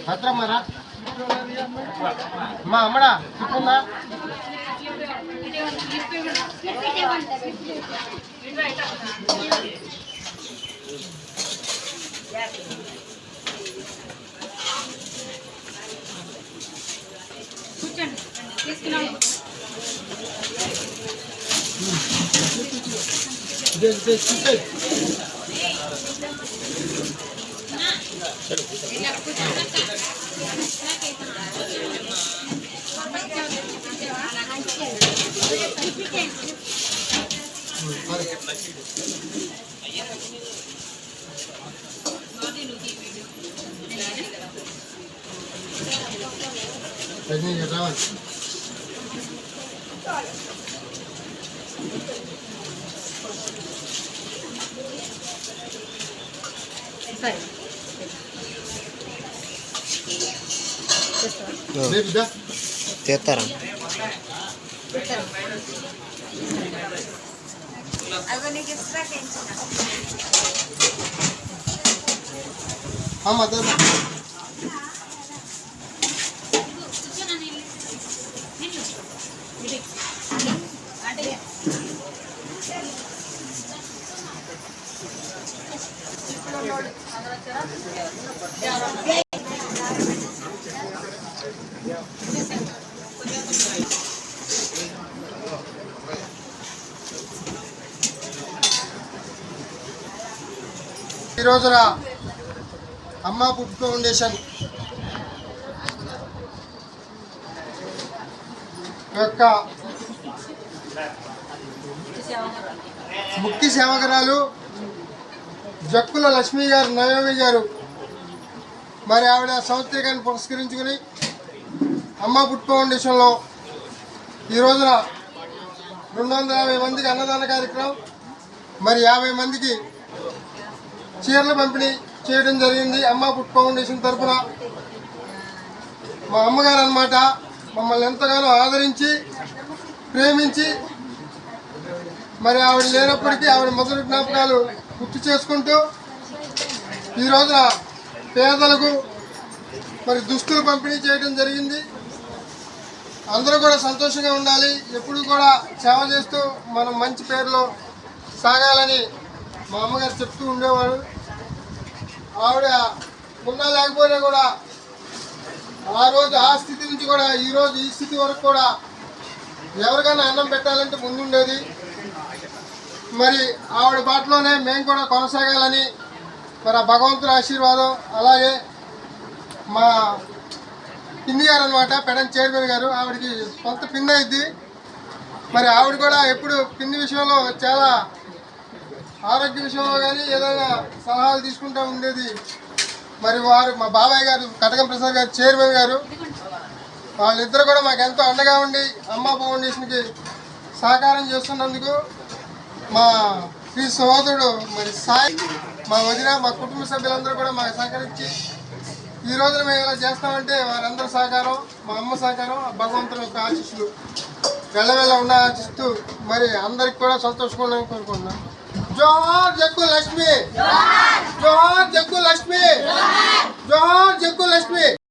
భద్రమ్మరా మా అమ్మడా చెప్పుందా కూర్చోండి తీసుకున్నాము చేస్తారా ఈ రోజున అమ్మా ఫుడ్ ఫౌండేషన్ యొక్క ముఖ్య సేవకురాలు జక్కుల లక్ష్మి గారు నయోమి గారు మరి ఆవిడ సంవత్సరీకాన్ని పురస్కరించుకుని అమ్మా ఫుడ్ ఫౌండేషన్లో ఈ రోజున 250 మందికి అన్నదాన కార్యక్రమం మరి 50 మందికి చీరలు పంపిణీ చేయడం జరిగింది. అమ్మా ఫుడ్ ఫౌండేషన్ తరఫున మా అమ్మగారు అన్నమాట మమ్మల్ని ఎంతగానో ఆదరించి ప్రేమించి మరి ఆవిడ లేనప్పటికీ ఆవిడ మొదటి జ్ఞాపకాలు గుర్తు చేసుకుంటూ ఈ రోజున పేదలకు మరి దుస్తులు పంపిణీ చేయడం జరిగింది. అందరూ కూడా సంతోషంగా ఉండాలి, ఎప్పుడు కూడా సేవ చేస్తూ మనం మంచి పేరులో సాగాలని మా అమ్మగారు చెప్తూ ఉండేవాడు. ఆవిడ ఉన్నా లేకపోయినా కూడా ఆ రోజు ఆ స్థితి నుంచి కూడా ఈరోజు ఈ స్థితి వరకు కూడా ఎవరికైనా అన్నం పెట్టాలంటే ముందుండేది. మరి ఆవిడ బాటలోనే మేము కూడా కొనసాగాలని మరి ఆ భగవంతుడి ఆశీర్వాదం. అలాగే మా పిన్ని గారు అనమాట పెడన్ చైర్మన్ గారు, ఆవిడకి కొంత పిన్ అయింది. మరి ఆవిడ కూడా ఎప్పుడు పిన్ని విషయంలో చాలా ఆరోగ్య విషయంలో కానీ ఏదైనా సలహాలు తీసుకుంటూ ఉండేది. మరి వారు మా బాబాయ్ గారు కటకం ప్రసాద్ గారు చైర్మన్ గారు, వాళ్ళిద్దరు కూడా మాకు ఎంతో అండగా ఉండి అమ్మా ఫౌండేషన్కి సహకారం చేస్తున్నందుకు మా శ్రీ సహోదరుడు మరి సాయి, మా వదిన, మా కుటుంబ సభ్యులందరూ కూడా మాకు సహకరించి ఈ రోజున మేము ఇలా చేస్తామంటే వారందరూ సహకారం, మా అమ్మ సహకారం, భగవంతుని యొక్క ఆశీస్సులు వెళ్ళవెళ్ళ ఉన్న ఆశిస్తూ మరి అందరికి కూడా సంతోషంగా కోరుకుంటున్నాం. జోహార్ జగ్గు లక్ష్మి, జోహార్ జగ్గు లక్ష్మి, జోహార్ జగ్గు లక్ష్మి.